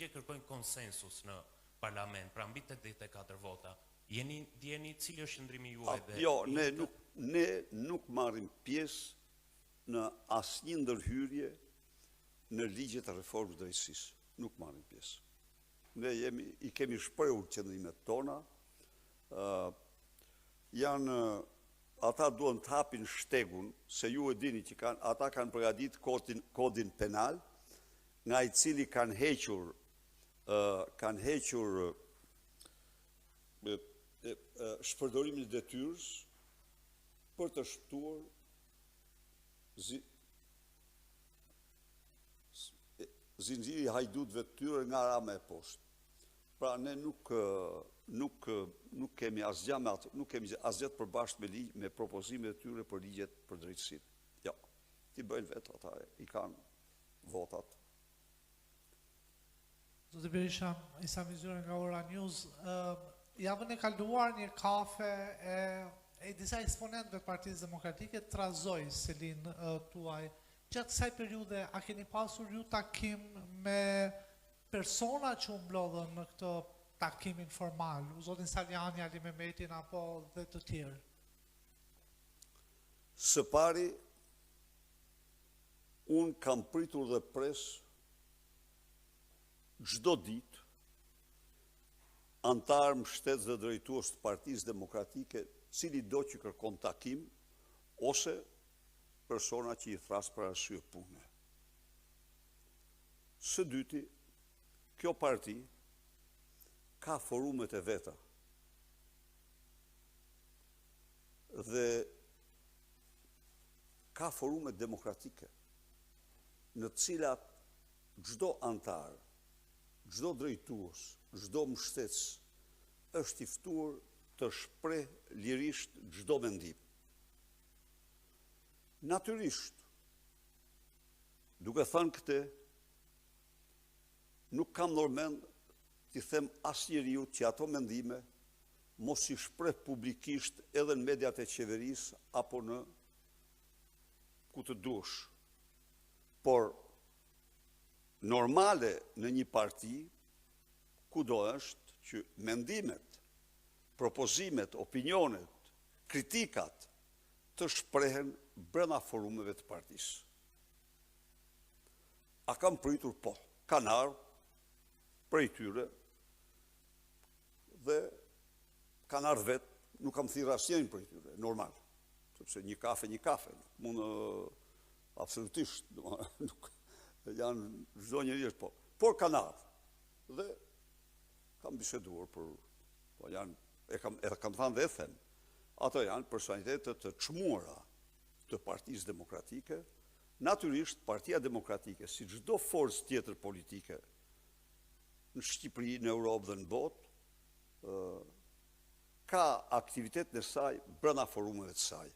përgjigje kërkojnë konsensus në parlament, pra mbi 84 vota. Dijeni cili është qëndrimi juaj dhe... Jo, ne nuk marrim pjesë në asnjë ndërhyrje në ligjet e reformës drejtësisë. Nuk marrim pjesë. Ne i kemi shprehur qëndrimet tona, ata duhen të hapin shtegun, se ju e dini që ata kanë përgatit kodin penal, nga i cili kanë hequr shpërdorimin e detyrës për të shtuar zinxhiri i hajdutëve të tyre nga rama e poshtë. Pra ne nuk kemi asgjë të përbashkët me propozimet e tyre për ligjet për drejtësinë. Jo, ti bëjnë vetë ata, i kanë votat. Zotë Berisha, Isa Mizure nga Ora News, javën e kaluar një kafe e disa eksponentëve të Partisë Demokratike trazoi selin tuaj. Gjatë kësaj periudhe, a keni pasur ju takim me persona që u mblodhën në këtë takim informal, zotin Saliani, Ali Mehmetin apo dhe të tjerë? Së pari, unë kam pritur dhe pres çdo ditë antar mbështetës dhe drejtues të Partisë Demokratike, cili do që kërkon takim, ose persona që i thras për arsye pune. Së dyti, kjo parti ka forumet e veta dhe ka forumet demokratike në cilat çdo antar, çdo drejtues, çdo mbështetës është i ftuar të shpreh lirisht çdo mendim. Natyrisht, duke thënë këtë, nuk kam normen t'i them asnjëriu që ato mendime mos i shpreh publikisht edhe në mediat e qeverisë apo në ku të dush. Por normale në një parti, kudo është që mendimet, propozimet, opinionet, kritikat të shprehen brenda forumeve të partisë. A kam pritur? Po. Kanë ardhur prej tyre dhe kanë ardhur vetë, nuk kam thirrur asnjërin prej tyre, normal. Sepse një kafe, mund absolutisht, nuk janë çdo njeri është po. Por kanë ardhur dhe kam biseduar po janë, e kam thënë dhe them, ato janë personalitetet të çmuara të Partisë Demokratike. Natyrisht, Partia Demokratike, si çdo forcë tjetër politike në Shqipëri, në Europë dhe në botë, ka aktivitetin e saj brenda forumeve të saj.